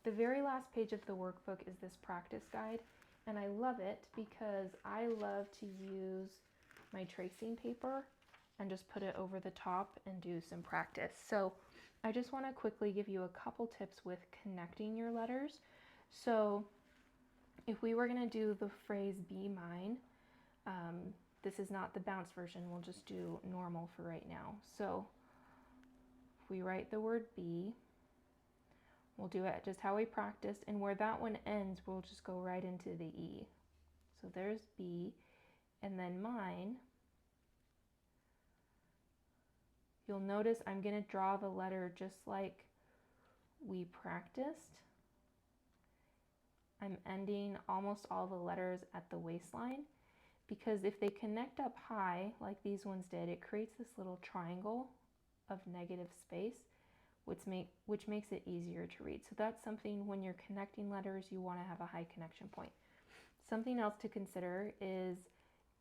The very last page of the workbook is this practice guide, and I love it because I love to use my tracing paper and just put it over the top and do some practice. So I just want to quickly give you a couple tips with connecting your letters. So if we were going to do the phrase be mine, this is not the bounce version, we'll just do normal for right now. So if we write the word be, we'll do it just how we practiced, and where that one ends, we'll just go right into the E. So there's be, and then mine. You'll notice I'm going to draw the letter just like we practiced. I'm ending almost all the letters at the waistline, because if they connect up high, like these ones did, it creates this little triangle of negative space, which makes it easier to read. So that's something when you're connecting letters, you want to have a high connection point. Something else to consider is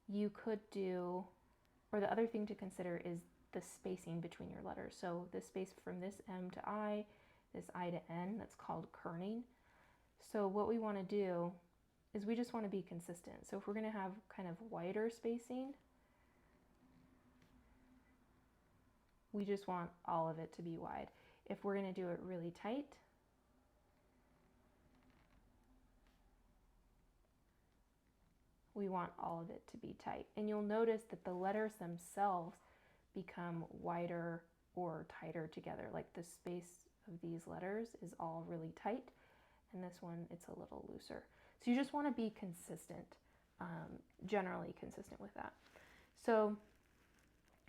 you could do, or the other thing to consider is the spacing between your letters. So the space from this M to I, this I to N, that's called kerning. So what we want to do is we just want to be consistent. So if we're going to have kind of wider spacing, we just want all of it to be wide. If we're going to do it really tight, we want all of it to be tight. And you'll notice that the letters themselves become wider or tighter together. Like the space of these letters is all really tight, and this one, it's a little looser. So you just want to be consistent, generally consistent with that. So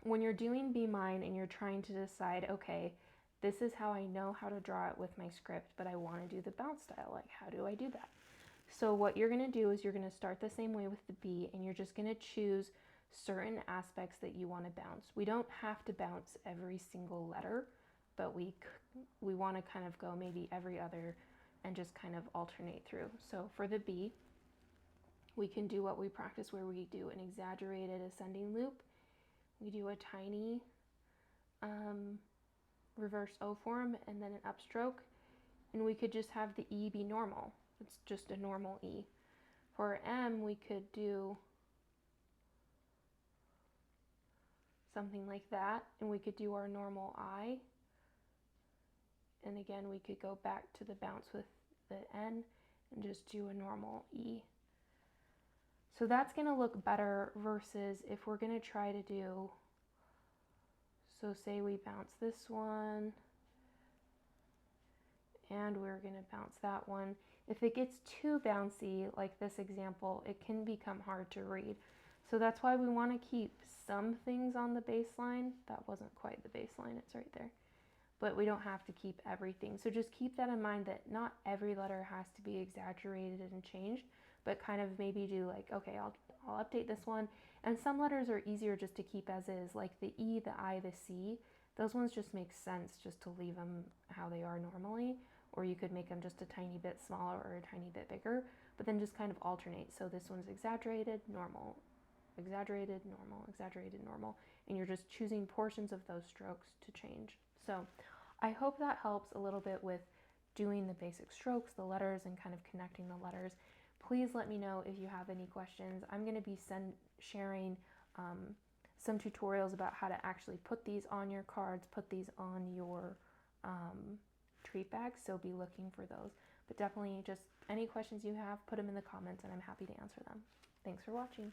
when you're doing Be Mine and you're trying to decide, okay, this is how I know how to draw it with my script, but I want to do the bounce style, like how do I do that? So what you're going to do is you're going to start the same way with the B, and you're just going to choose certain aspects that you want to bounce. We don't have to bounce every single letter, but we want to kind of go maybe every other and just kind of alternate through. So for the B, we can do what we practice, where we do an exaggerated ascending loop. We do a tiny reverse O form and then an upstroke, and we could just have the E be normal. It's just a normal E. For M, we could do something like that, and we could do our normal I, and again we could go back to the bounce with the N and just do a normal E. So that's going to look better versus if we're going to try to do, so say we bounce this one and we're going to bounce that one. If it gets too bouncy, like this example, it can become hard to read. So that's why we want to keep some things on the baseline. That wasn't quite the baseline, it's right there. But we don't have to keep everything. So just keep that in mind, that not every letter has to be exaggerated and changed, but kind of maybe do like, okay, I'll update this one. And some letters are easier just to keep as is, like the E, the I, the C. Those ones just make sense just to leave them how they are normally, or you could make them just a tiny bit smaller or a tiny bit bigger, but then just kind of alternate. So this one's exaggerated, normal, exaggerated, normal, exaggerated, normal, and you're just choosing portions of those strokes to change. So I hope that helps a little bit with doing the basic strokes, the letters, and kind of connecting the letters. Please let me know if you have any questions. I'm going to be sharing some tutorials about how to actually put these on your cards, put these on your treat bags, so be looking for those. But definitely just any questions you have, put them in the comments and I'm happy to answer them. Thanks for watching.